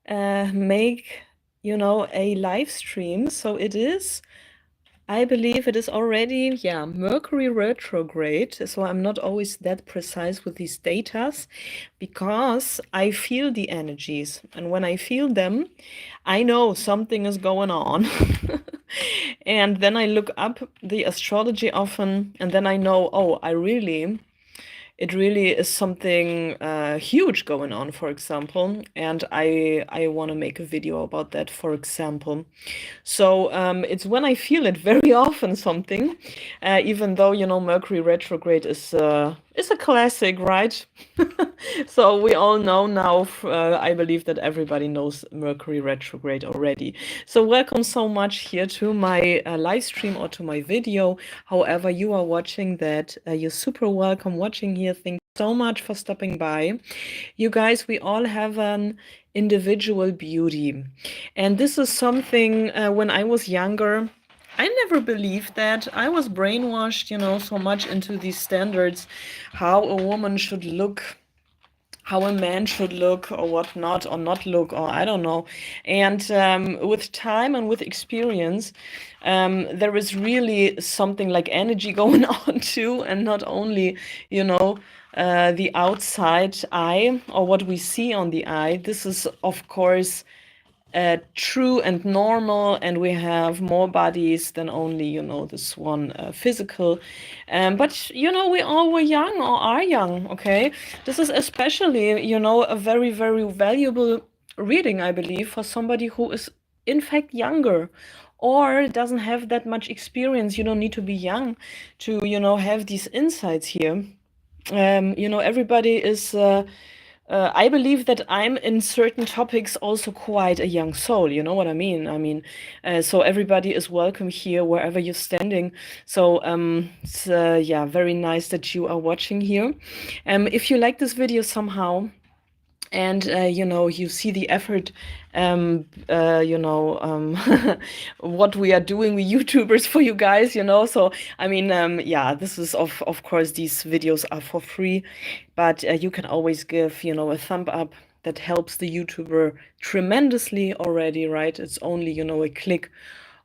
make, a live stream. So it is, I believe it is already, yeah, Mercury retrograde. So I'm not always that precise with these datas because I feel the energies. And when I feel them, I know something is going on. And then I look up the astrology often, and then I know, oh, it really is something huge going on, for example, and I want to make a video about that, for example. So it's when I feel it very often something, even though Mercury retrograde is a classic, right? So we all know now. I believe that everybody knows Mercury retrograde already. So welcome so much here to my live stream or to my video. However you are watching that, you're super welcome watching here. Thank you so much for stopping by. You guys, we all have an individual beauty. And this is something when I was younger, I never believed that. I was brainwashed, so much into these standards, how a woman should look, how a man should look, or what not, or not look, or I don't know. And with time and with experience, there is really something like energy going on too, and not only, the outside eye or what we see on the eye. This is, of course, true and normal, and we have more bodies than only this one physical, but we all were young or are young. Okay, this is especially a very, very valuable reading, I believe, for somebody who is in fact younger or doesn't have that much experience. You don't need to be young to have these insights here. Everybody is I believe that I'm in certain topics also quite a young soul. You know what I mean? So everybody is welcome here wherever you're standing. So it's yeah, very nice that you are watching here. If you like this video somehow, and you see the effort, what we are doing, we YouTubers, for you guys, so yeah, this is of course, these videos are for free, but you can always give a thumb up. That helps the YouTuber tremendously already, right? It's only a click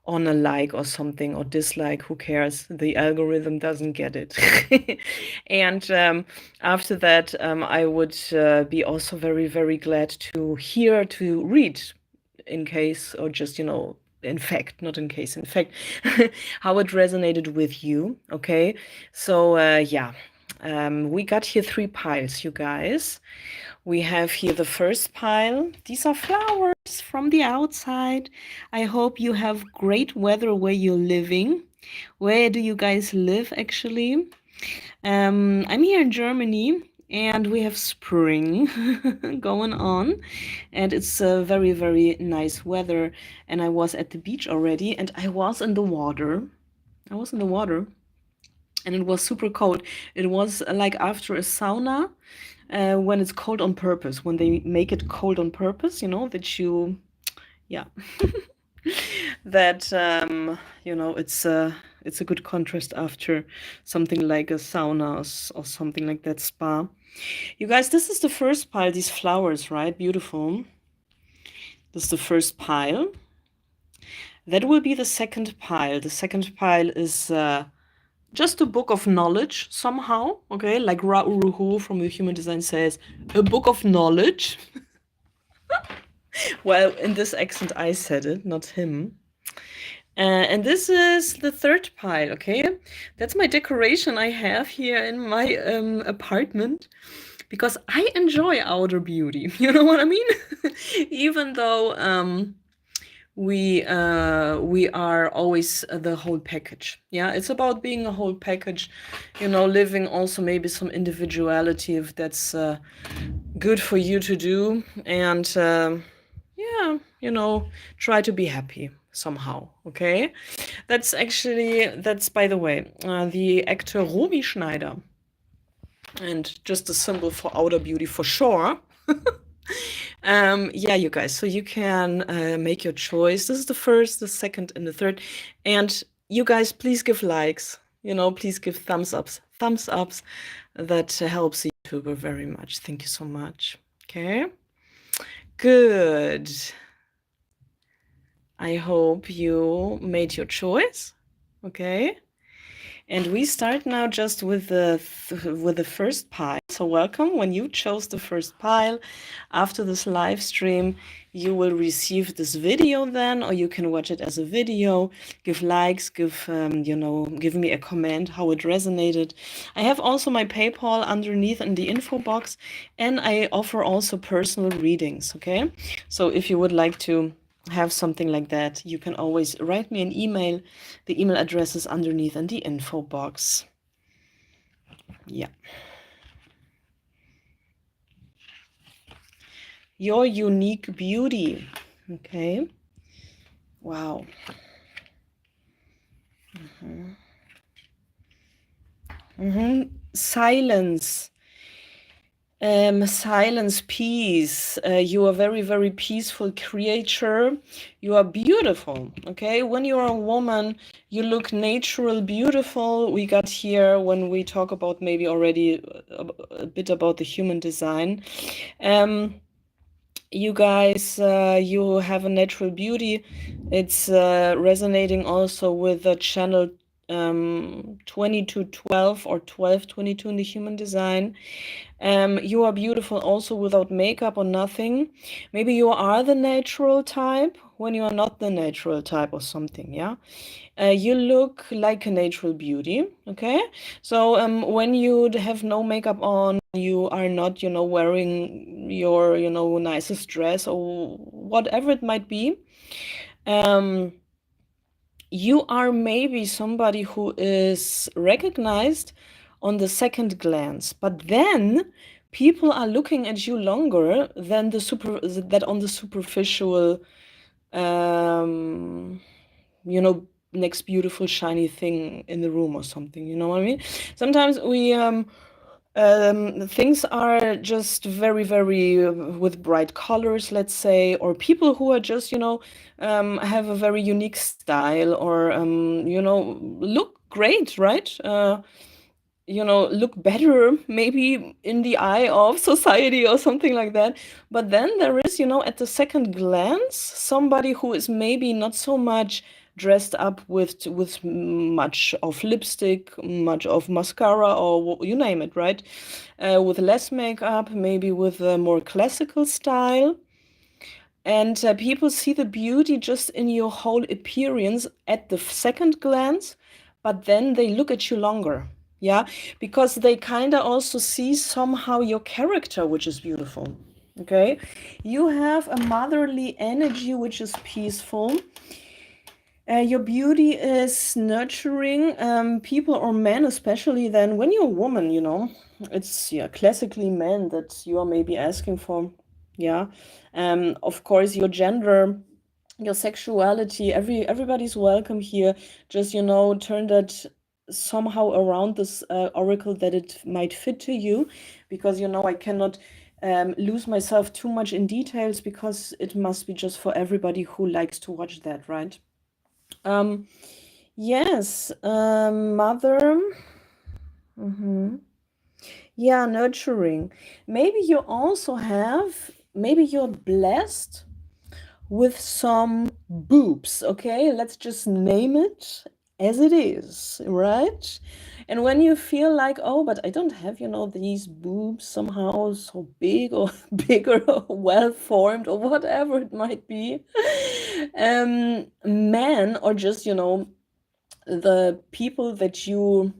on a like or something, or dislike, who cares? The algorithm doesn't get it. And after that, I would be also very, very glad to read, in case, or just, in fact, not in case, in fact, how it resonated with you. Okay, so yeah, we got here 3 piles, you guys. We have here the first pile. These are flowers from the outside. I hope you have great weather where you're living. Where do you guys live, actually? I'm here in Germany, and we have spring going on, and it's very, very nice weather. And I was at the beach already, and I was in the water. And it was super cold. It was like after a sauna, when it's cold on purpose, when they make it cold on purpose, that you, yeah, that it's a good contrast after something like a sauna or something like that, spa. You guys, this is the first pile. These flowers, right? Beautiful. This is the first pile. That will be the second pile. The second pile is just a book of knowledge somehow, okay? Like Ra Uruhu from the Human Design says, a book of knowledge. Well, in this accent, I said it, not him. And this is the third pile, okay? That's my decoration I have here in my apartment, because I enjoy outer beauty. You know what I mean? Even though we are always the whole package. Yeah, it's about being a whole package, living also maybe some individuality, if that's good for you to do. And yeah, try to be happy somehow. Okay, that's by the way, the actor Romy Schneider, and just a symbol for outer beauty for sure. Yeah, you guys, so you can make your choice. This is the first, the second, and the third. And you guys, please give likes, please give thumbs ups. That helps the YouTuber very much. Thank you so much. Okay, Good. I hope you made your choice. Okay. And we start now just with the first pile. So welcome. When you chose the first pile, after this live stream, you will receive this video then, or you can watch it as a video. Give likes, give me a comment how it resonated. I have also my PayPal underneath in the info box, and I offer also personal readings. Okay, so if you would like to have something like that, you can always write me an email. The email address is underneath in the info box. Yeah. Your unique beauty. Okay. Wow. Silence. Silence, peace. You are very, very peaceful creature. You are beautiful. Okay. When you are a woman, you look natural, beautiful. We got here when we talk about maybe already a bit about the human design. You guys, you have a natural beauty. It's resonating also with the channel 2212 or 1222 in the human design. You are beautiful also without makeup or nothing. Maybe you are the natural type when you are not the natural type or something, yeah? You look like a natural beauty, okay? So when you have no makeup on, you are not, wearing your, nicest dress or whatever it might be. You are maybe somebody who is recognized on the second glance, but then people are looking at you longer than that on the superficial, um, next beautiful shiny thing in the room or something. You know what I mean? Sometimes we things are just very, very with bright colors, let's say, or people who are just, have a very unique style or, look great, right? Look better maybe in the eye of society or something like that. But then there is, at the second glance, somebody who is maybe not so much dressed up with much of lipstick, much of mascara, or you name it, right? With less makeup, maybe with a more classical style. And people see the beauty just in your whole appearance at the second glance, but then they look at you longer. Yeah, because they kind of also see somehow your character, which is beautiful. Okay, you have a motherly energy, which is peaceful. Your beauty is nurturing people or men, especially then when you're a woman, it's classically men that you are maybe asking for. Yeah. Of course, your gender, your sexuality, everybody's welcome here. Just, turn that somehow around this oracle that it might fit to you, because, I cannot lose myself too much in details because it must be just for everybody who likes to watch that, right? Yes, mother. Yeah, nurturing. Maybe you also have, maybe you're blessed with some boobs, okay? Let's just name it as it is, right? And when you feel like, oh, but I don't have, these boobs somehow so big or bigger or well formed or whatever it might be, men or just, the people that you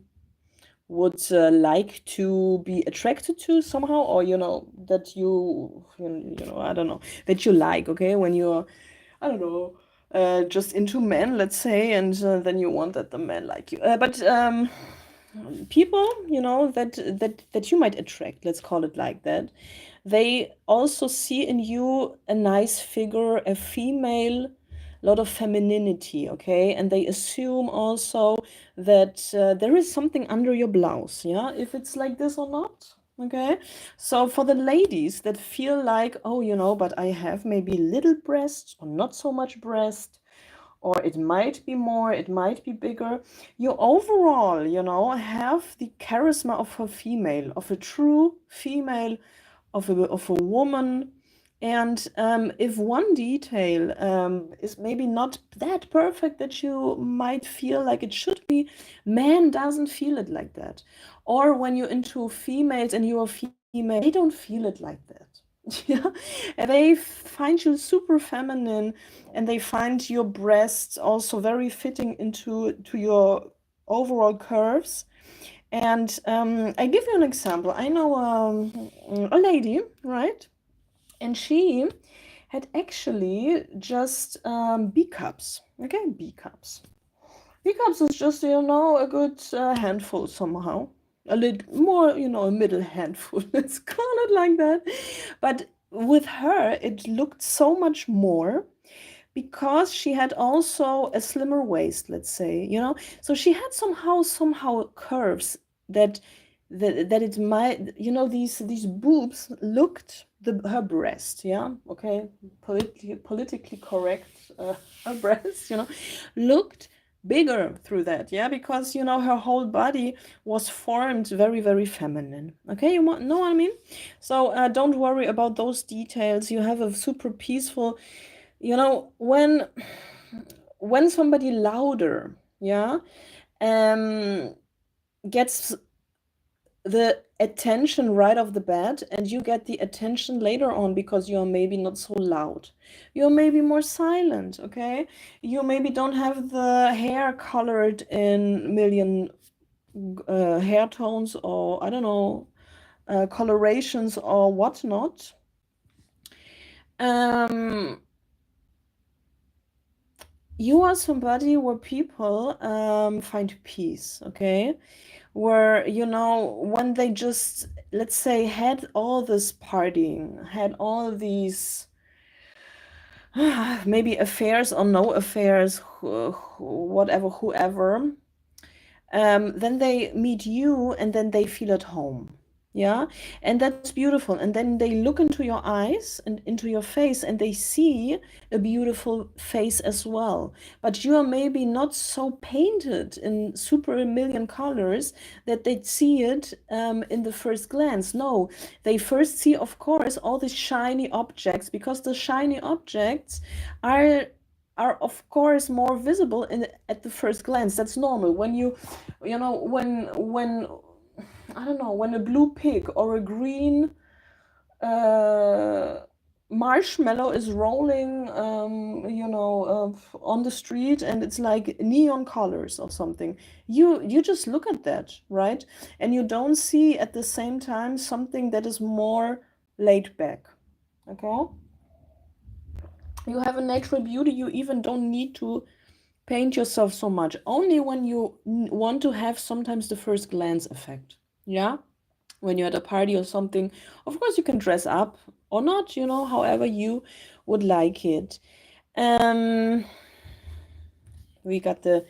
would like to be attracted to somehow, or that I don't know, that you like, okay, when you're, I don't know, just into men, let's say, and then you want that the men like you, but people, that you might attract, let's call it like that, they also see in you a nice figure, a female, lot of femininity, okay? And they assume also that there is something under your blouse, yeah? If it's like this or not, okay? So for the ladies that feel like, oh, but I have maybe little breasts or not so much breast, or it might be more, it might be bigger, you overall, have the charisma of a female, of a true female, of a woman, And if one detail is maybe not that perfect that you might feel like it should be, man doesn't feel it like that. Or when you're into females and you're female, they don't feel it like that. Yeah, and they find you super feminine, and they find your breasts also very fitting to your overall curves. And I give you an example. I know a lady, right? And she had actually just B cups. Okay, B cups. B cups is just, a good handful somehow. A little more, a middle handful. Let's call it like that. But with her, it looked so much more because she had also a slimmer waist, let's say. So she had somehow curves that that it might, these boobs looked her breast, yeah, okay, politically correct, her breast, looked bigger through that, yeah, because her whole body was formed very, very feminine. Okay, know what I mean? So don't worry about those details. You have a super peaceful, when somebody louder, yeah, um gets the attention right off the bat, and you get the attention later on because you're maybe not so loud, you're maybe more silent, okay, you maybe don't have the hair colored in million hair tones, or I don't know, colorations or whatnot. You are somebody where people find peace, okay? Where, when they just, let's say, had all this partying, had all these maybe affairs or no affairs, whatever, whoever, then they meet you and then they feel at home. Yeah, and that's beautiful. And then they look into your eyes and into your face, and they see a beautiful face as well. But you are maybe not so painted in super million colors that they see it in the first glance. No, they first see, of course, all these shiny objects, because the shiny objects are of course more visible at the first glance. That's normal. When when I don't know, when a blue pig or a green uh, marshmallow is rolling, on the street, and it's like neon colors or something. You just look at that, right? And you don't see at the same time something that is more laid back. Okay? You have a natural beauty. You even don't need to paint yourself so much. Only when you want to have sometimes the first glance effect. Yeah? When you're at a party or something, of course you can dress up or not, however you would like it. Um, we got the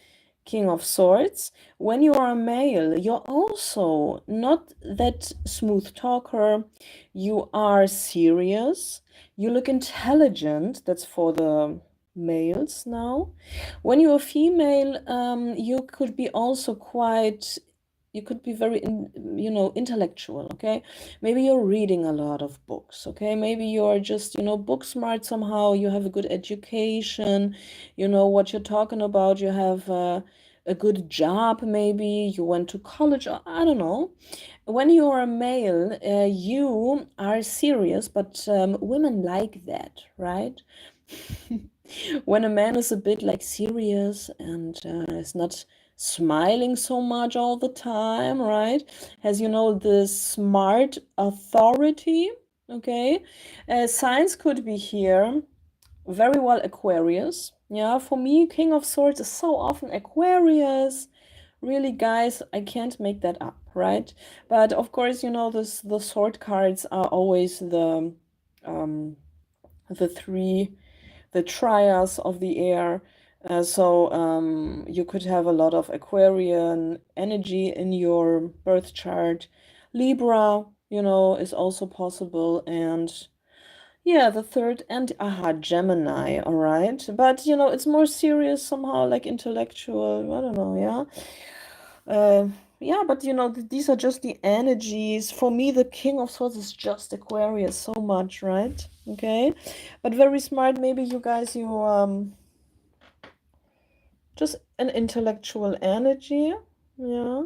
King of Swords. When you are a male, you're also not that smooth talker. You are serious. You look intelligent. That's for the males now. When you're a female, you could be also quite, you could be very intellectual, okay? Maybe you're reading a lot of books, okay? Maybe you're just, book smart somehow. You have a good education, you know what you're talking about. You have a good job, maybe you went to college, or I don't know. When you are a male, you are serious, but women like that, right? When a man is a bit like serious and is not smiling so much all the time, right? Has, this smart authority, okay? Signs could be here very well Aquarius. Yeah, for me, King of Swords is so often Aquarius. Really, guys, I can't make that up, right? But of course, the sword cards are always the three, the trias of the air. So you could have a lot of Aquarian energy in your birth chart. Libra, is also possible. And yeah, the third, and Gemini, all right. But it's more serious somehow, like intellectual. I don't know, yeah. yeah, but you know, these are just the energies. For me, the King of Swords is just Aquarius so much, right? Okay. But very smart. Maybe you guys, you just an intellectual energy. Yeah.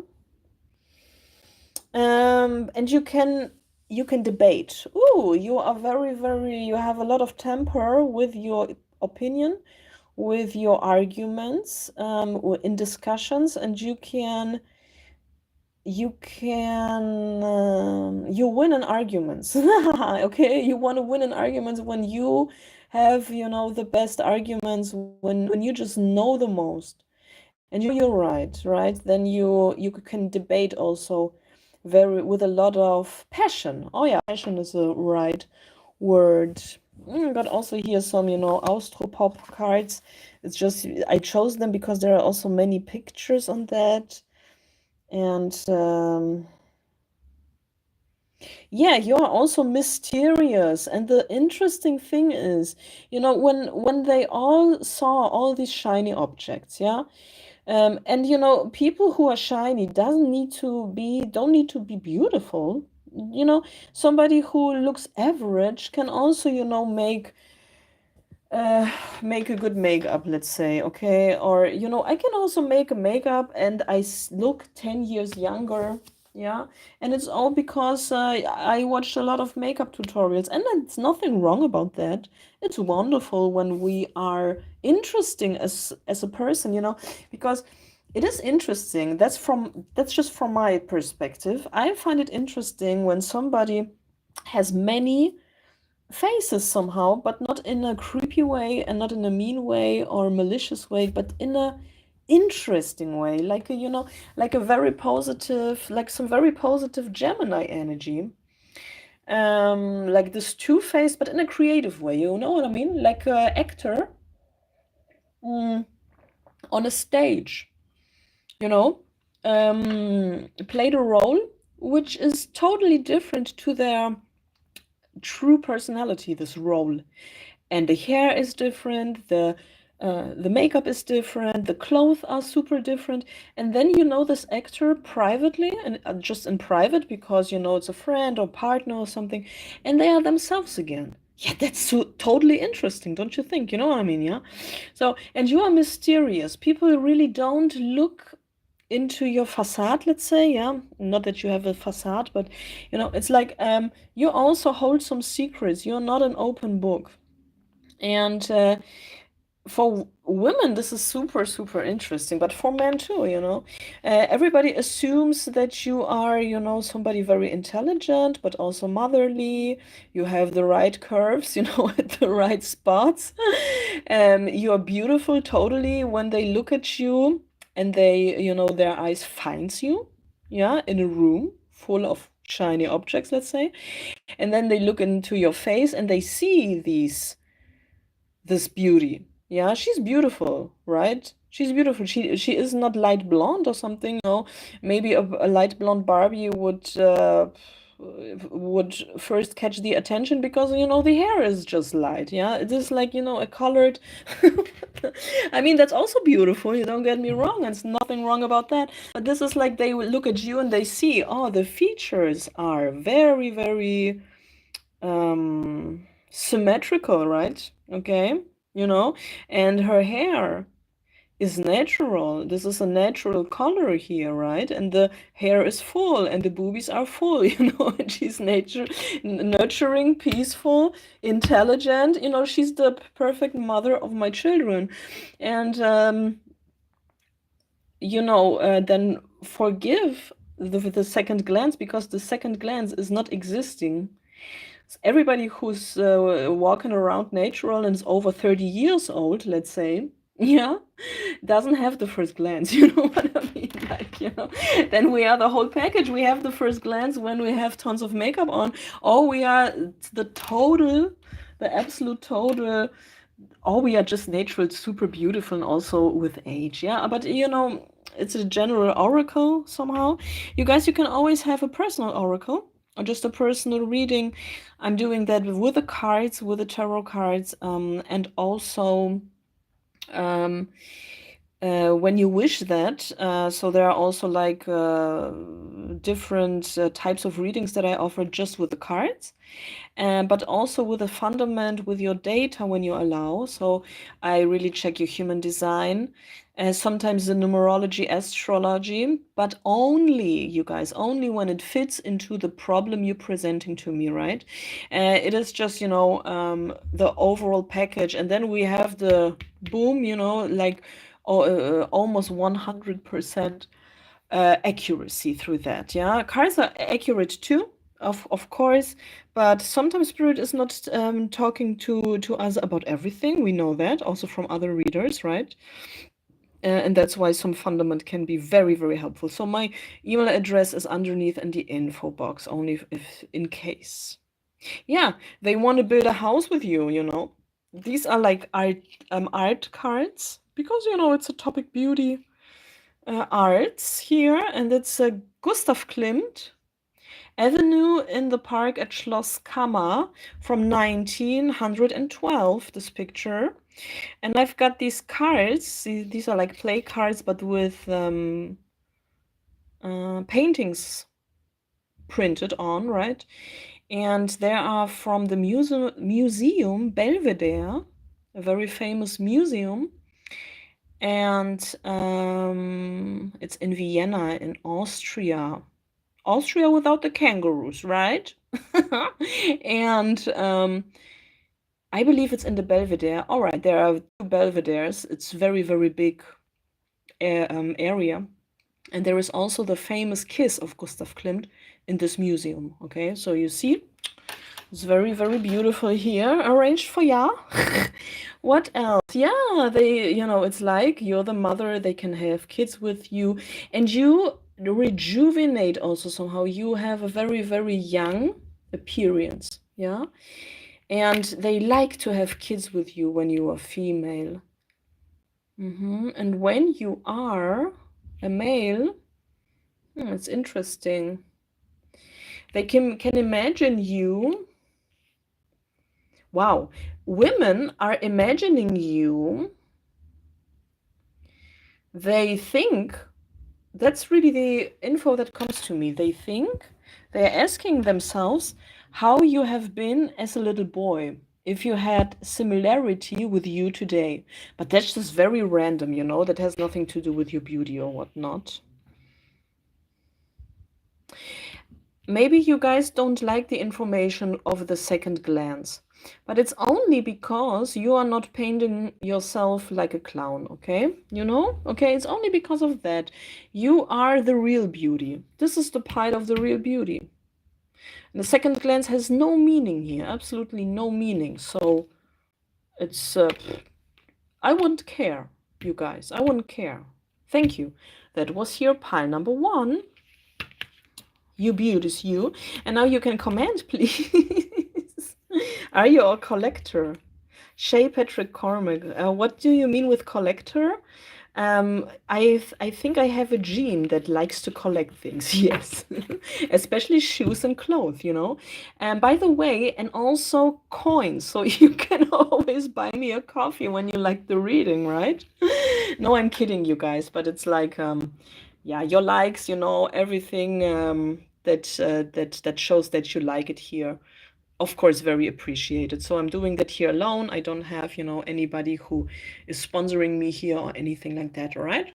And you can debate. Ooh, you are very, very, you have a lot of temper with your opinion, with your arguments, in discussions, and you win in arguments. Okay, you want to win in arguments when you have, the best arguments, when you just know the most, and you're right? Then you can debate also very with a lot of passion. Oh yeah, passion is a right word. Got also here some, Austropop cards. It's just I chose them because there are also many pictures on that. And yeah, you're also mysterious. And the interesting thing is, when they all saw all these shiny objects, yeah, and people who are shiny don't need to be beautiful. You know, somebody who looks average can also, uh, make a good makeup, let's say, okay? Or, I can also make a makeup and look 10 years younger. Yeah, and it's all because I watched a lot of makeup tutorials, and there's nothing wrong about that. It's wonderful when we are interesting as a person, because it is interesting. That's just from my perspective. I find it interesting when somebody has many faces somehow, but not in a creepy way and not in a mean way or malicious way, but in a interesting way, like like a very positive, like some very positive Gemini energy. Like this two-faced, but in a creative way, you know what I mean? Like a actor mm, on a stage, you know, played a role which is totally different to their true personality, this role. And the hair is different, the makeup is different, the clothes are super different. And then this actor privately, and just in private, because it's a friend or partner or something, and they are themselves again. Yeah, that's so totally interesting, don't you think? You know what I mean? Yeah. So, and you are mysterious. People really don't look into your facade, let's say. Yeah, not that you have a facade, but it's like you also hold some secrets. You're not an open book. And for women, this is super, super interesting, but for men too, everybody assumes that you are, somebody very intelligent, but also motherly. You have the right curves, at the right spots. You are beautiful totally when they look at you and their eyes finds you, yeah, in a room full of shiny objects, let's say. And then they look into your face and they see this beauty. Yeah, she's beautiful, right? She's beautiful. She is not light blonde or something. No, maybe a light blonde Barbie would first catch the attention because the hair is just light. Yeah, it is like a colored. I mean, that's also beautiful. You don't get me wrong. There's nothing wrong about that. But this is like they will look at you and they see, oh, the features are very, very symmetrical, right? Okay, and her hair is natural. This is a natural color here, right? And the hair is full and the boobies are full, and she's nurturing, peaceful, intelligent. She's the perfect mother of my children. And then forgive the second glance, because the second glance is not existing. Everybody who's walking around natural and is over 30 years old, let's say, yeah, doesn't have the first glance. You know what I mean? Like, then we are the whole package. We have the first glance when we have tons of makeup on, or we are the absolute total, or we are just natural, super beautiful, and also with age. Yeah, but it's a general oracle somehow. You guys, you can always have a personal oracle or just a personal reading. I'm doing that with the cards, with the tarot cards, and also when you wish that. So there are also like different types of readings that I offer just with the cards, but also with a fundament with your data when you allow. So I really check your human design, sometimes the numerology, astrology, but only, you guys, only when it fits into the problem you're presenting to me, right? It is just, the overall package. And then we have the boom, like almost 100% accuracy through that. Yeah, cards are accurate too, of course, but sometimes spirit is not talking to us about everything. We know that also from other readers, right? And that's why some fundament can be very, very helpful. So my email address is underneath in the info box, only if in case. Yeah, they want to build a house with you, These are like art cards because, it's a topic beauty arts here, and it's Gustav Klimt Avenue in the park at Schloss Kammer from 1912, this picture. And I've got these cards. These are like play cards, but with paintings printed on, right? And they are from the museum Belvedere, a very famous museum. And it's in Vienna, in Austria. Austria without the kangaroos, right? And I believe it's in the Belvedere. All right, there are two Belvederes. It's very, very big area. And there is also the famous kiss of Gustav Klimt in this museum. Okay, so you see, it's very, very beautiful here, arranged for ya. What else? Yeah, it's like you're the mother, they can have kids with you, and you rejuvenate also somehow. You have a very, very young appearance, yeah? And they like to have kids with you when you are female. And when you are a male, it's interesting. They can imagine you. Wow, women are imagining you. They think, that's really the info that comes to me. They think, they're asking themselves how you have been as a little boy, if you had similarity with you today. But that's just very random, that has nothing to do with your beauty or whatnot. Maybe you guys don't like the information of the second glance, but it's only because you are not painting yourself like a clown, okay? Okay, it's only because of that. You are the real beauty. This is the part of the real beauty. And the second glance has no meaning here, absolutely no meaning. So it's, I wouldn't care, you guys. I wouldn't care. Thank you. That was here pile number 1. You beauties, you. And now you can comment, please. Are you a collector? Shay Patrick Cormack. What do you mean with collector? I think I have a gene that likes to collect things, yes. Especially shoes and clothes, And by the way, and also coins. So you can always buy me a coffee when you like the reading, right? No, I'm kidding, you guys, but it's like, yeah, your likes, everything that shows that you like it here. Of course, very appreciated. So I'm doing that here alone. I don't have, anybody who is sponsoring me here or anything like that, all right?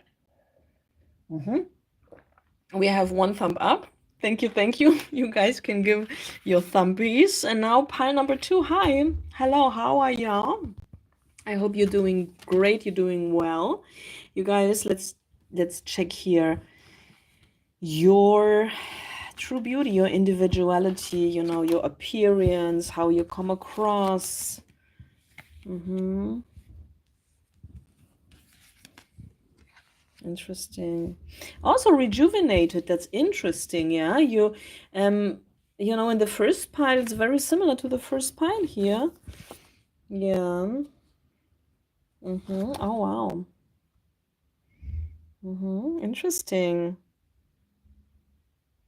We have 1 thumb up. Thank you, thank you. You guys can give your thumbies. And now pile number 2. Hi. Hello, how are y'all? I hope you're doing great. You're doing well. You guys, let's check here your true beauty, your individuality, your appearance, how you come across. Interesting. Also rejuvenated. That's interesting. Yeah, you in the first pile, it's very similar to the first pile here. Yeah. Oh wow. Interesting.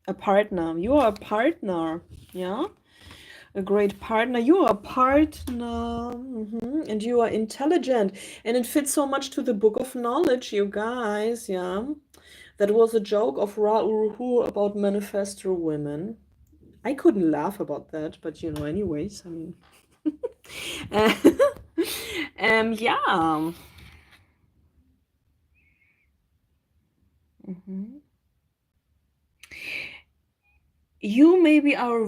A partner. You are a partner. Yeah. a great partner. You are a partner, and you are intelligent, and it fits so much to the book of knowledge, you guys. Yeah, that was a joke of Ra Uruhu about manifestor women. I couldn't laugh about that, but you know, anyways, I mean, yeah. Mhm. You maybe are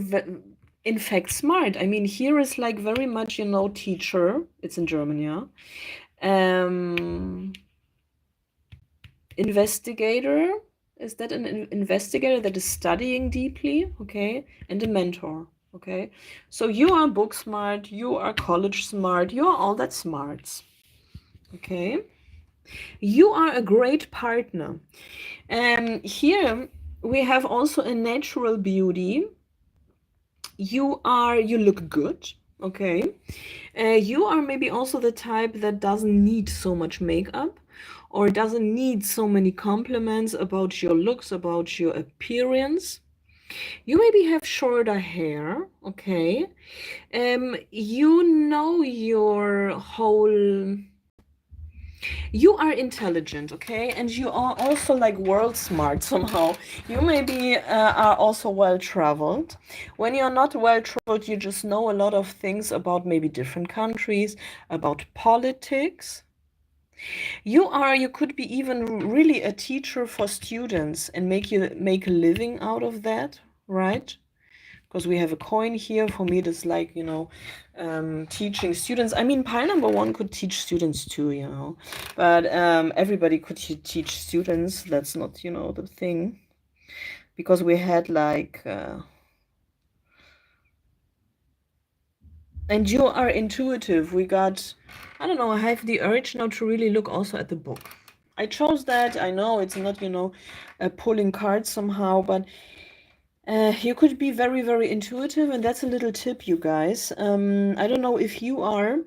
in fact smart. I mean, here is like very much, you know, teacher. It's in German, yeah. Um, investigator. Is that an investigator that is studying deeply? Okay. And a mentor. Okay. So you are book smart, you are college smart, you are all that smarts. Okay. You are a great partner. Here we have also a natural beauty. You look good. Okay. You are maybe also the type that doesn't need so much makeup or doesn't need so many compliments about your looks, about your appearance. You maybe have shorter hair, okay? You know your whole you are intelligent, okay? And you are also like world smart somehow. You maybe are also well traveled. When you're not well traveled, you just know a lot of things about maybe different countries, about politics. You could be even really a teacher for students and make a living out of that, right? Because we have a coin here. For me, it is like, you know, teaching students. I mean, pile number one could teach students too, you know, but everybody could teach students. That's not, you know, the thing. Because we had like, and you are intuitive. We got, I don't know, I have the urge now to really look also at the book. I chose that. I know it's not, you know, pulling cards somehow, but you could be very, very intuitive, and that's a little tip, you guys. I don't know if you are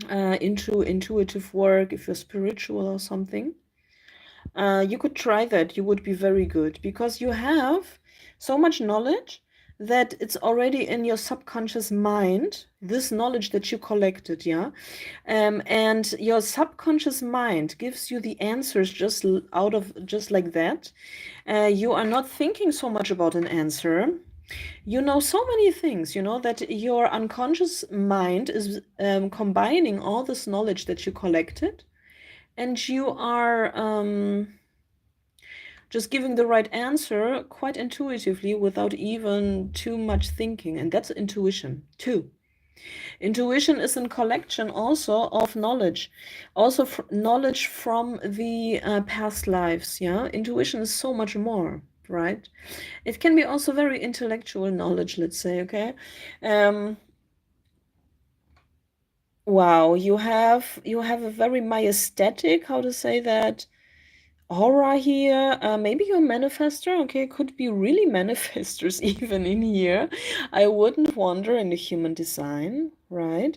into intuitive work, if you're spiritual or something. You could try that. You would be very good because you have so much knowledge that it's already in your subconscious mind, this knowledge that you collected, yeah? And your subconscious mind gives you the answers just out of just like that. You are not thinking so much about an answer. You know so many things, you know, that your unconscious mind is combining all this knowledge that you collected, and you are just giving the right answer quite intuitively without even too much thinking. And that's intuition too. Intuition is a collection also of knowledge, also knowledge from the past lives. Yeah, intuition is so much more, right? It can be also very intellectual knowledge, let's say. Okay. Wow, you have a very majestic, how to say that, aura here. Maybe you're a manifestor. Okay, could be really manifestors even in here. I wouldn't wonder in the human design, right?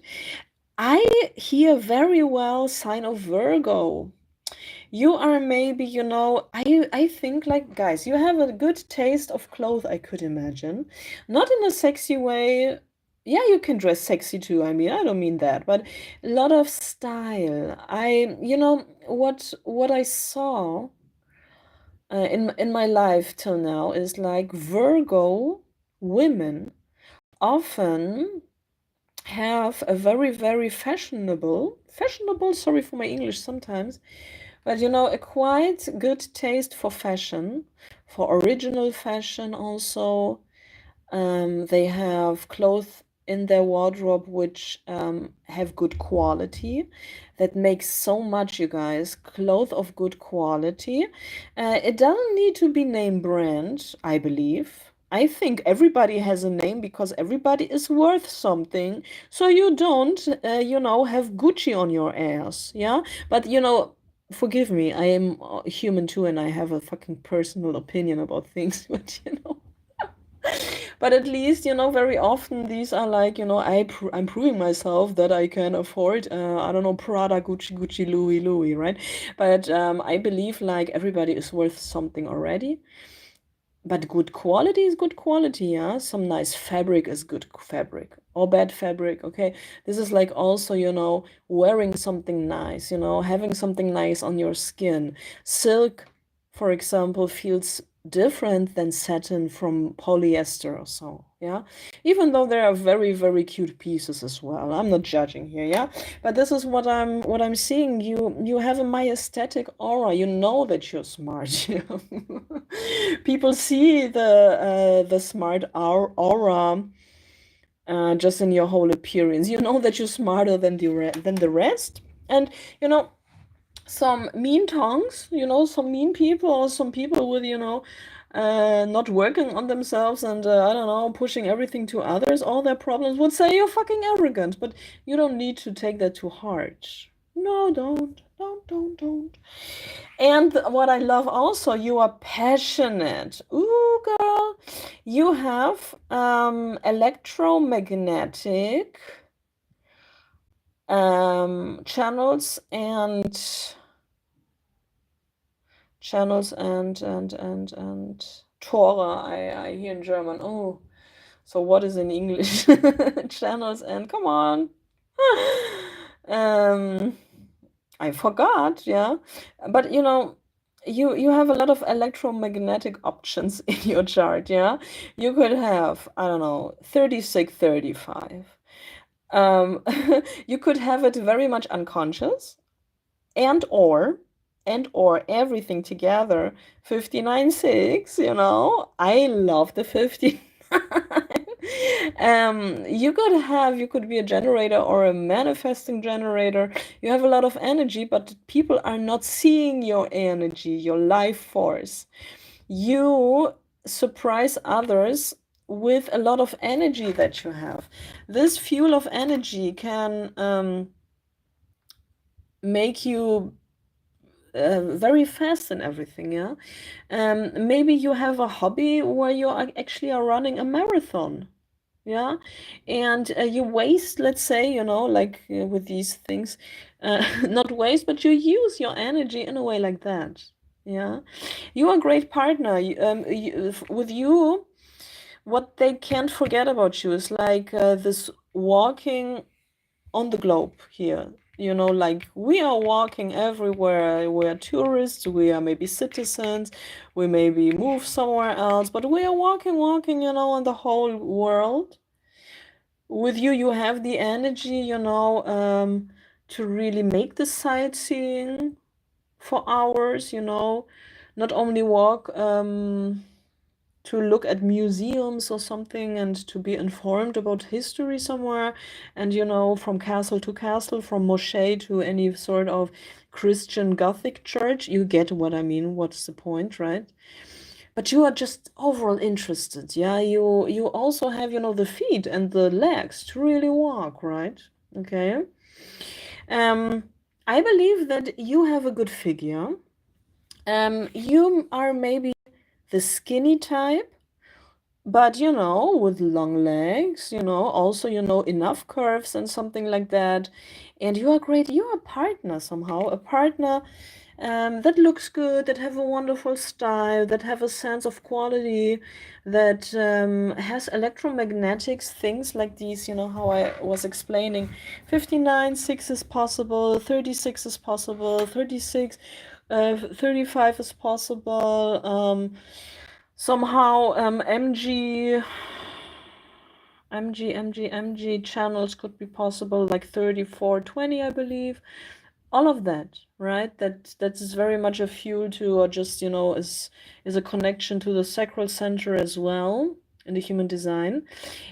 I hear very well sign of Virgo. You are maybe, you know, I think like guys, you have a good taste of clothes, I could imagine. Not in a sexy way. Yeah, you can dress sexy too. I mean, I don't mean that, but a lot of style. You know, what I saw in my life till now is like Virgo women often have a very, very fashionable, sorry for my English sometimes, but you know, a quite good taste for fashion, for original fashion also. They have clothes in their wardrobe which have good quality. That makes so much, you guys. Clothes of good quality. It doesn't need to be name brand, I believe. I think everybody has a name because everybody is worth something. So you don't, you know, have Gucci on your ass, yeah? But you know, forgive me, I am human too, and I have a fucking personal opinion about things, but you know. But at least, you know, very often these are like, you know, I'm proving myself that I can afford, I don't know, Prada, Gucci, Louis, right? But I believe like everybody is worth something already. But good quality is good quality, yeah? Some nice fabric is good fabric or bad fabric, okay? This is like also, wearing something nice, having something nice on your skin. Silk, for example, feels different than satin from polyester or so, yeah? Even though there are very, very cute pieces as well. I'm not judging here, yeah? But this is what I'm seeing. You have a my aesthetic aura. You know that you're smart. People see the smart aura just in your whole appearance. You know that you're smarter than the rest. And you know some mean tongues, some mean people, or some people with, not working on themselves and, I don't know, pushing everything to others, all their problems, would say you're fucking arrogant, but you don't need to take that to heart. No, don't. And what I love also, you are passionate. Ooh, girl, you have electromagnetic channels and Tora, I hear in German. Oh, so what is in English? Channels and come on. um, I forgot, yeah. But you have a lot of electromagnetic options in your chart, yeah. You could have, I don't know, 36, 35. Um, you could have it very much unconscious and or everything together 59.6. I love the 59. You could be a generator or a manifesting generator. You have a lot of energy, but people are not seeing your energy, your life force. You surprise others with a lot of energy that you have. This fuel of energy can make you very fast in everything, yeah. Maybe you have a hobby where you actually are running a marathon, yeah, and you waste, let's say, like with these things, not waste, but you use your energy in a way like that, yeah. You are a great partner. With you, what they can't forget about you is like this walking on the globe here. Like we are walking everywhere. We're tourists, we are maybe citizens, we maybe move somewhere else, but we are walking, on the whole world. With you, you have the energy, to really make the sightseeing for hours, not only walk to look at museums or something and to be informed about history somewhere, and from castle to castle, from moschee to any sort of Christian Gothic church. You get what I mean, what's the point, right? But you are just overall interested, yeah. You also have, the feet and the legs to really walk, right? Okay. um I believe that you have a good figure. You are maybe the skinny type, but with long legs, also, enough curves and something like that. And you are great. You are a partner somehow, a partner that looks good, that have a wonderful style, that have a sense of quality, that has electromagnetics, things like these, how I was explaining. 59.6 is possible, 36 is possible, 36, 35 is possible. Somehow MG channels could be possible, like 3420, I believe. All of that, right? That is very much a fuel to, or just, is a connection to the sacral center as well in the human design.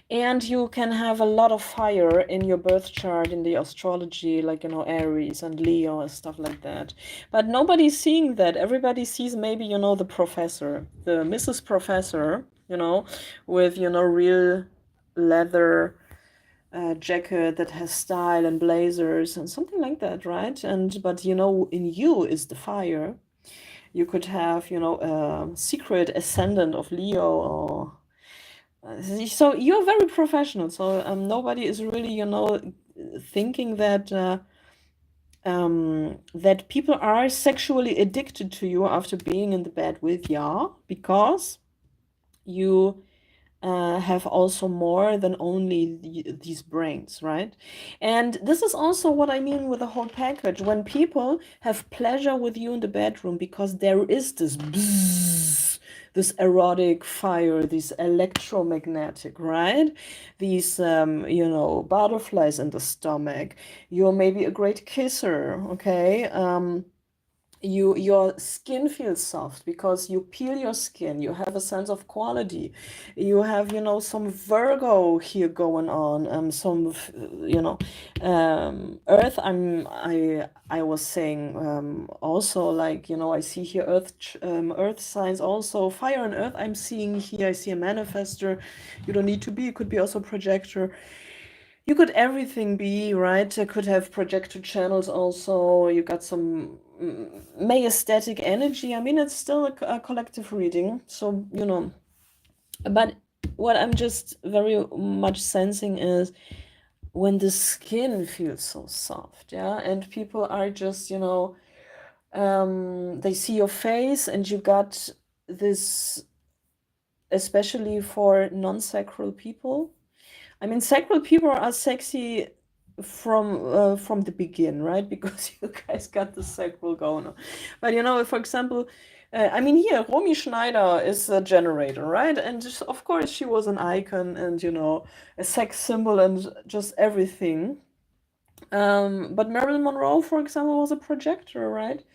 And you can have a lot of fire in your birth chart in the astrology, like, Aries and Leo and stuff like that. But nobody's seeing that. Everybody sees maybe, the professor, the Mrs. Professor, with, real leather jacket that has style and blazers and something like that, right? But in you is the fire. You could have, a secret ascendant of Leo, or so you're very professional. So nobody is really, thinking that people are sexually addicted to you after being in the bed with you, because you have also more than only these brains, right? And this is also what I mean with the whole package. When people have pleasure with you in the bedroom because there is this bzzz, this erotic fire, this electromagnetic, right? These, butterflies in the stomach. You're maybe a great kisser, okay? Your skin feels soft because you peel your skin, you have a sense of quality, you have some Virgo here going on, earth. I was saying, also, like, I see here earth signs, also fire and earth. I'm seeing here, I see a manifester. You don't need to be, it could be also projector. You could everything be, right? I could have projector channels also. You got some majestic energy. I mean, it's still a collective reading. So, but what I'm just very much sensing is when the skin feels so soft, yeah, and people are just, they see your face and you got this, especially for non-sacral people. I mean, sacral people are sexy from the begin, right? Because you guys got the sacral going on. But for example, I mean, here Romy Schneider is a generator, right? And just, of course, she was an icon and a sex symbol and just everything. But Marilyn Monroe, for example, was a projector, right?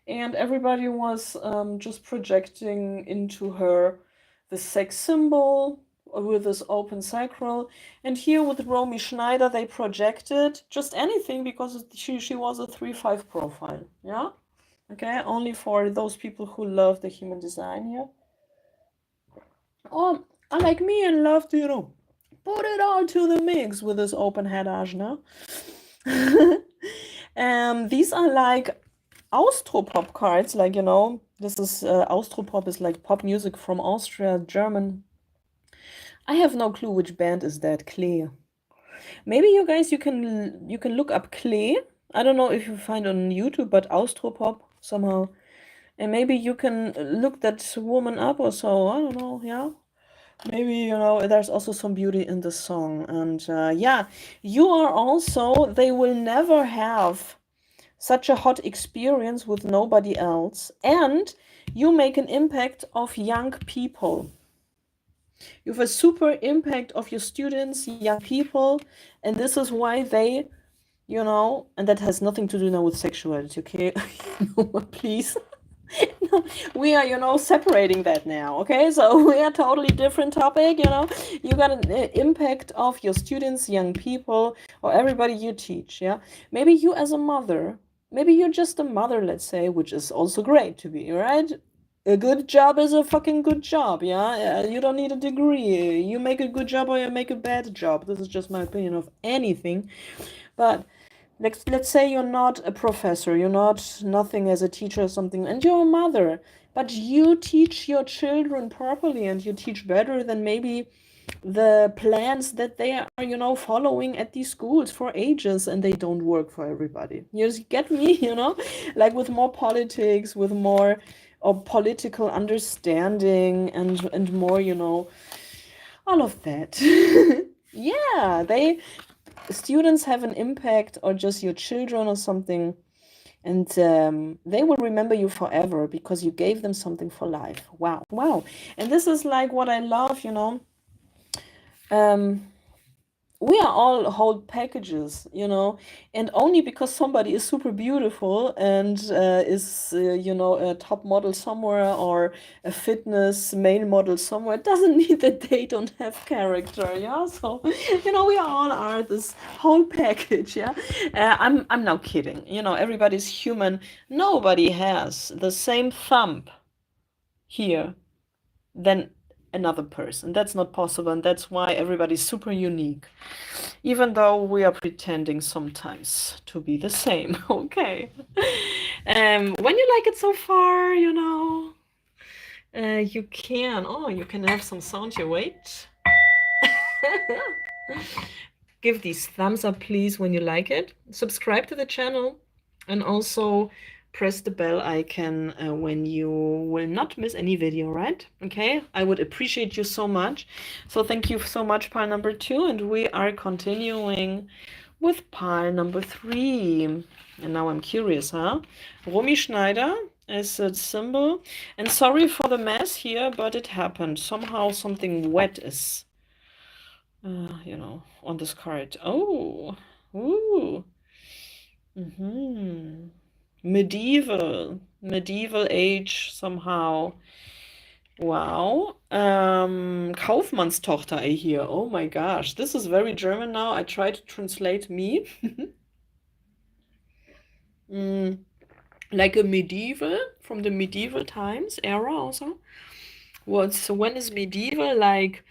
And everybody was just projecting into her the sex symbol with this open sacral. And here with Romy Schneider, they projected just anything because she was a 3-5 profile. Yeah? Okay, only for those people who love the human design here. Or unlike me and love to, put it all to the mix with this open head ajna. These are like Austropop cards, like, this is Austropop is like pop music from Austria, German. I have no clue which band is that. Klee. Maybe you guys, you can look up Klee. I don't know if you find on YouTube, but Austropop somehow. And maybe you can look that woman up or so. I don't know. Yeah. Maybe, there's also some beauty in the song. And yeah, you are also, they will never have such a hot experience with nobody else, and you make an impact of young people. You have a super impact of your students, young people, and this is why they, and that has nothing to do now with sexuality, okay? Please. No, we are, separating that now, okay? So we are totally different topic, You got an impact of your students, young people, or everybody you teach, yeah? Maybe you as a mother, maybe you're just a mother, let's say, which is also great to be, right? A good job is a fucking good job, yeah? You don't need a degree. You make a good job or you make a bad job. This is just my opinion of anything. But let's say you're not a professor, you're not nothing as a teacher or something, and you're a mother, but you teach your children properly and you teach better than maybe the plans that they are, following at these schools for ages, and they don't work for everybody. You just get me, like with more politics, with more of political understanding and more, all of that. Yeah, students have an impact, or just your children or something, and they will remember you forever because you gave them something for life. Wow. And this is like what I love, we are all whole packages, and only because somebody is super beautiful and is, a top model somewhere or a fitness male model somewhere, doesn't mean that they don't have character, yeah? So, we all are this whole package, yeah? I'm now kidding, everybody's human. Nobody has the same thumb here than another person. That's not possible, and that's why everybody's super unique, even though we are pretending sometimes to be the same. Okay. When you like it so far, you can have some sound here. Wait. Give these thumbs up, please, when you like it. Subscribe to the channel, and also press the bell icon when you will not miss any video, right? Okay, I would appreciate you so much. So thank you so much, pile number 2, and we are continuing with pile number 3. And now I'm curious, huh? Romy Schneider is a symbol. And sorry for the mess here, but it happened. Somehow something wet is, you know, on this card. Oh, ooh. Medieval age somehow. Wow. Kaufmannstochter I hear. Oh my gosh, this is very German now. I try to translate me. Like a medieval, from the medieval times era also. When is medieval? Like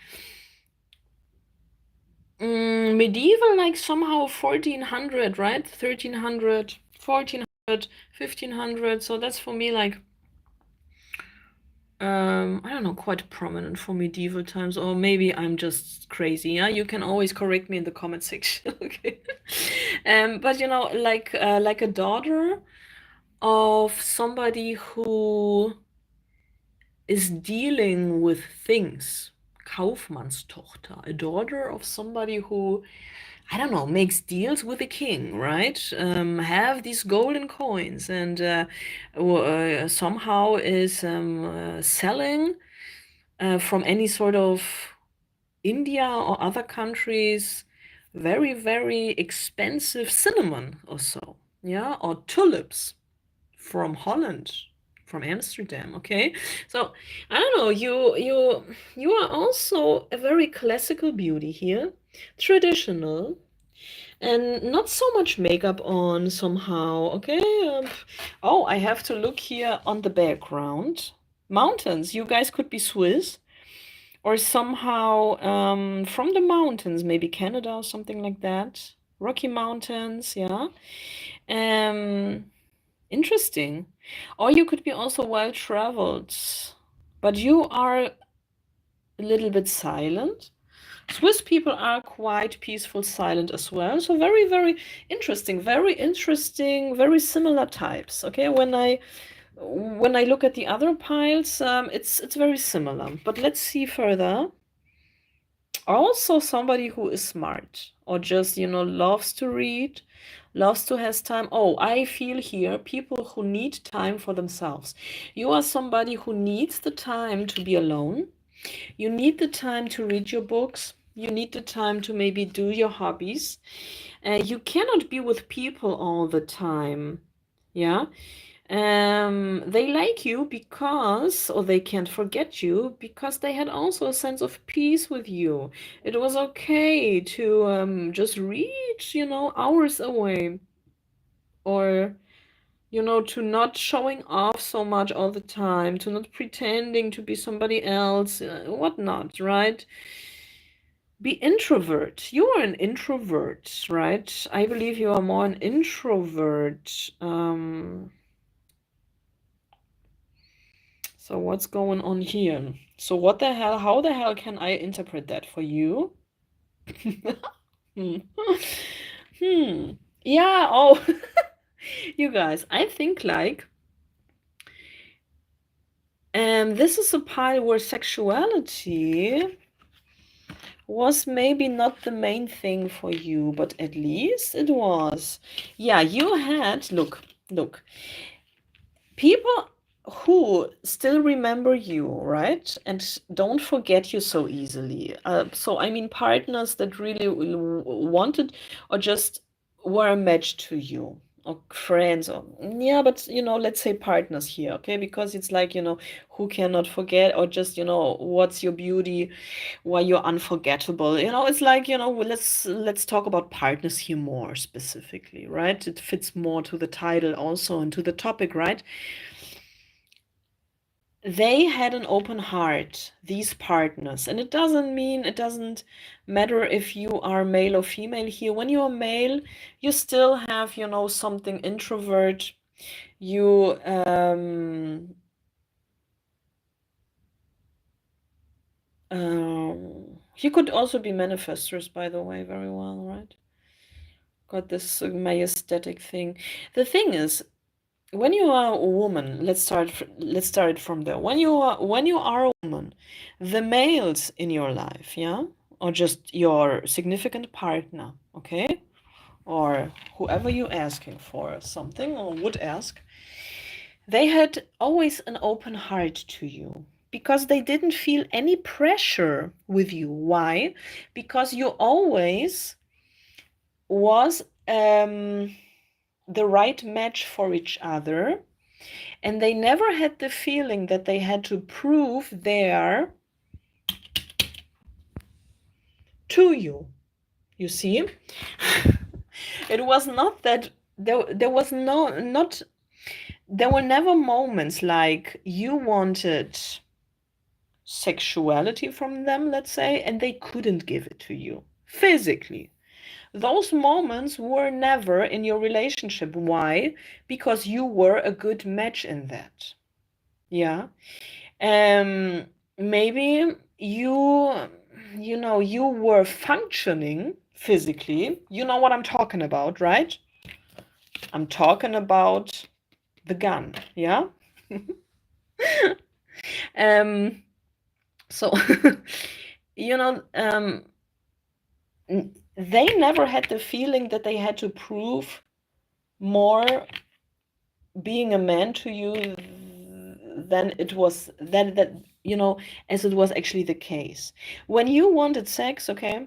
medieval, like somehow 1400, right? 1300, 1400, 1500. So that's for me like I don't know, quite prominent for medieval times, or maybe I'm just crazy. Yeah, you can always correct me in the comment section. Okay. But you know, like a daughter of somebody who is dealing with things. Kaufmannstochter, a daughter of somebody who, I don't know, makes deals with the king, right? Have these golden coins and somehow is selling from any sort of India or other countries very, very expensive cinnamon or so, yeah, or tulips from Holland, from Amsterdam. Okay, so I don't know, you are also a very classical beauty here, traditional, and not so much makeup on somehow. Okay, oh, I have to look here on the background. Mountains, you guys could be Swiss or somehow from the mountains, maybe Canada or something like that. Rocky Mountains, yeah. Um, Interesting. Or you could be also well traveled, but you are a little bit silent. Swiss people are quite peaceful, silent as well. So very, very interesting, very similar types. Okay, when I look at the other piles, it's very similar. But let's see further. Also somebody who is smart or just, you know, loves to read, loves to has time. Oh, I feel here people who need time for themselves. You are somebody who needs the time to be alone. You need the time to read your books. You need the time to maybe do your hobbies. You cannot be with people all the time. Yeah. They like you because, or they can't forget you because they had also a sense of peace with you. It was okay to just read, you know, hours away, or, you know, to not showing off so much all the time, to not pretending to be somebody else, whatnot, right? Be introvert. You are an introvert, right? I believe you are more an introvert. So what's going on here? So what the hell, how the hell can I interpret that for you? Hmm. Hmm. Yeah, oh, you guys, I think like this is a pile where sexuality was maybe not the main thing for you, but at least it was. Yeah, you had, look, people who still remember you, right? And don't forget you so easily. So, I mean, partners that really wanted or just were a match to you. Or friends, or yeah, but you know, let's say partners here, okay? Because it's like, you know, who cannot forget, or just, you know, what's your beauty, why you're unforgettable. You know, it's like, you know, let's talk about partners here more specifically, right? It fits more to the title also and to the topic, right? They had an open heart, these partners. And it doesn't matter if you are male or female here. When you are male, you still have, you know, something introvert. You you could also be manifestors, by the way, very well, right? Got this majestic thing. The thing is, when you are a woman, let's start from there. When you are a woman, the males in your life, yeah, or just your significant partner, okay, or whoever you're asking for something or would ask, they had always an open heart to you because they didn't feel any pressure with you. Why? Because you always was the right match for each other, and they never had the feeling that they had to prove their to you. You see? It was not that there was no not there were never moments like you wanted sexuality from them, let's say, and they couldn't give it to you physically. Those moments were never in your relationship. Why? Because you were a good match in that. Yeah. Um, maybe you were functioning physically. You know what I'm talking about, right? I'm talking about the gun, yeah? Um, so you know, they never had the feeling that they had to prove more being a man to you than it was that as it was actually the case. When you wanted sex, okay,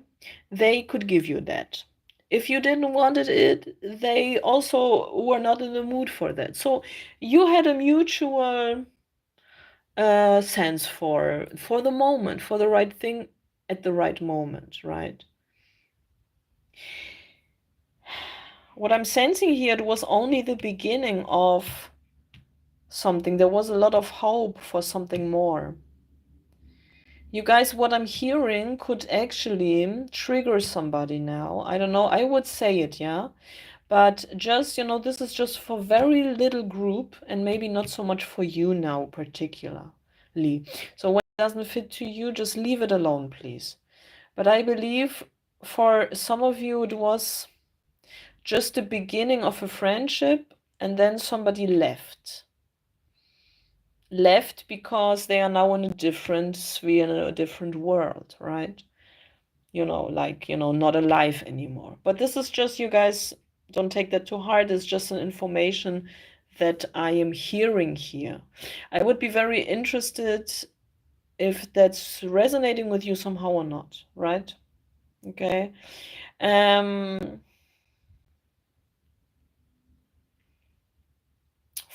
they could give you that. If you didn't wanted it, they also were not in the mood for that. So you had a mutual sense for the moment, for the right thing at the right moment, right? What I'm sensing here, it was only the beginning of something. There was a lot of hope for something more. You guys, what I'm hearing could actually trigger somebody now. I don't know. I would say it, yeah. But just, this is just for very little group and maybe not so much for you now particularly. So when it doesn't fit to you, just leave it alone, please. But I believe for some of you, it was just the beginning of a friendship and then somebody left. Left because they are now in a different sphere, in a different world, right? Not alive anymore. But this is just, you guys, don't take that too hard. It's just an information that I am hearing here. I would be very interested if that's resonating with you somehow or not, right? Okay.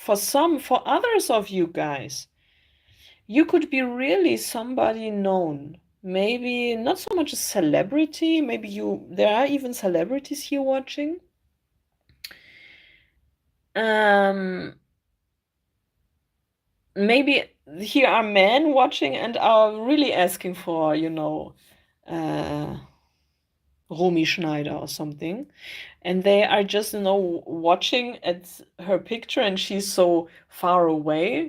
For others of you guys, you could be really somebody known. Maybe not so much a celebrity. There are even celebrities here watching. Maybe here are men watching and are really asking for, Romy Schneider or something. And they are just, watching at her picture and she's so far away,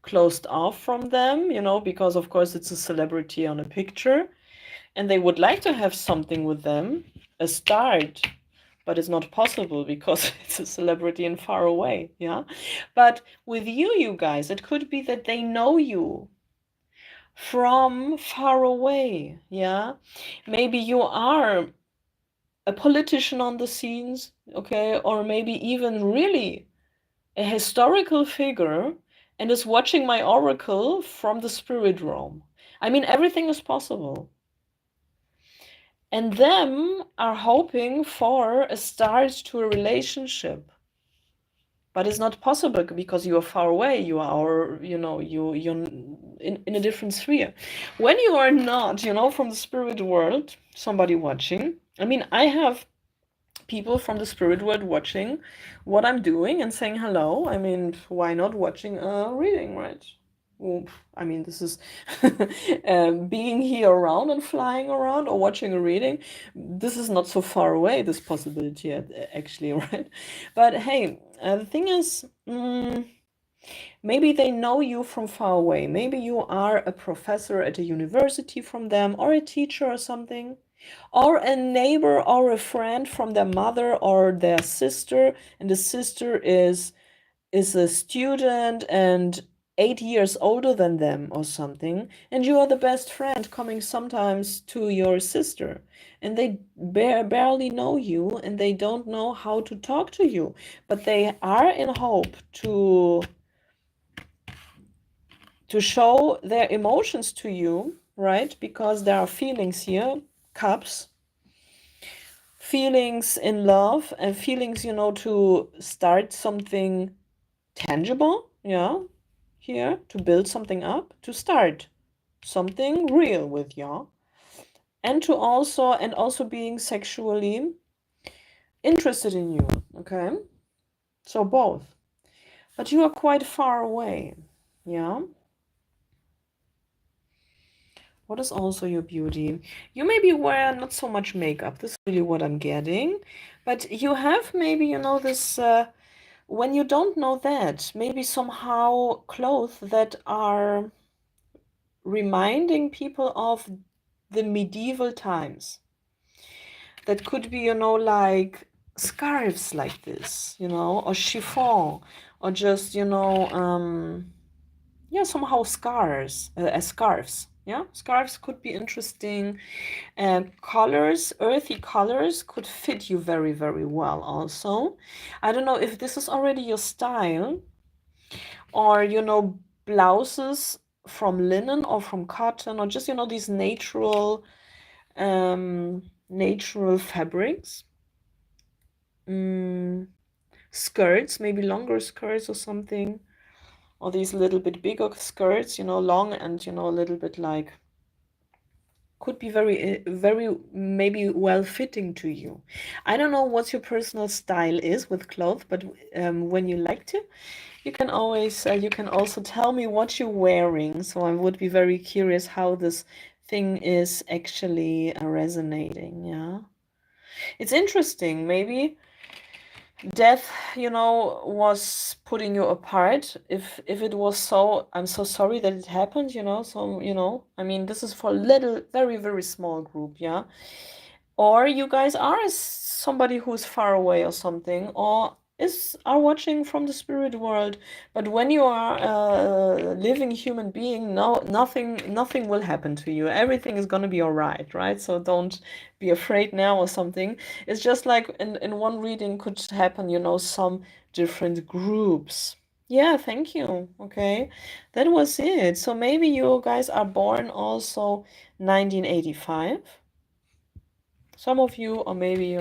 closed off from them, because of course it's a celebrity on a picture. And they would like to have something with them, a start, but it's not possible because it's a celebrity and far away, yeah? But with you guys, it could be that they know you from far away, yeah? Maybe you are a politician on the scenes, okay? Or maybe even really a historical figure and is watching my oracle from the spirit realm. I mean, everything is possible. And them are hoping for a start to a relationship. But it's not possible because you are far away. You are, you're in a different sphere. When you are not, from the spirit world, somebody watching. I mean, I have people from the spirit world watching what I'm doing and saying hello. I mean, why not watching a reading, right? Well, I mean, this is being here around and flying around or watching a reading. This is not so far away, this possibility, actually, right? But hey, the thing is, maybe they know you from far away. Maybe you are a professor at a university from them, or a teacher or something, or a neighbor or a friend from their mother or their sister, and the sister is is a student and 8 years older than them or something, and you are the best friend coming sometimes to your sister, and they barely know you and they don't know how to talk to you, but they are in hope to show their emotions to you, right? Because there are feelings here, cups, feelings in love and feelings, to start something tangible, yeah, here, to build something up, to start something real with you, and also being sexually interested in you, okay? So both. But you are quite far away, yeah? What is also your beauty? You maybe wear not so much makeup. This is really what I'm getting. But you have maybe, this, when you don't know that, maybe somehow clothes that are reminding people of the medieval times. That could be, like scarves like this, or chiffon, or just, yeah, somehow scarves. Yeah, scarves could be interesting. Colors, earthy colors could fit you very, very well also. I don't know if this is already your style, or, blouses from linen or from cotton, or just, these natural fabrics. Skirts, maybe longer skirts or something, or these little bit bigger skirts, long and, a little bit like, could be very maybe well fitting to you. I don't know what your personal style is with clothes, but when you like to, you can always you can also tell me what you're wearing. So I would be very curious how this thing is actually resonating. Yeah, it's interesting. Maybe death, was putting you apart. If it was so, I'm so sorry that it happened, so, I mean, this is for a little, very, very small group, yeah. Or you guys are somebody who's far away or something, or are watching from the spirit world. But when you are a living human being, no, nothing will happen to you. Everything is gonna be all right? So don't be afraid now or something. It's just like in one reading could happen, some different groups. Yeah, thank you. Okay, that was it. So maybe you guys are born also 1985. Some of you, or maybe,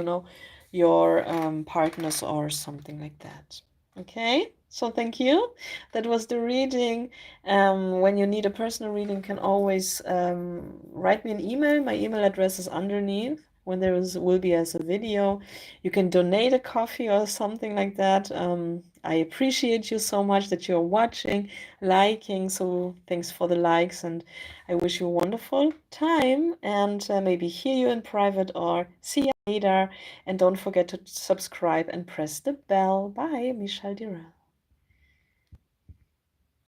your partners or something like that. Okay, so thank you. That was the reading. When you need a personal reading, you can always write me an email. My email address is underneath when will be as a video. You can donate a coffee or something like that. I appreciate you so much that you're watching, liking. So thanks for the likes, and I wish you a wonderful time, and maybe hear you in private or see you later. And don't forget to subscribe and press the bell. Bye, Michelle Direlle.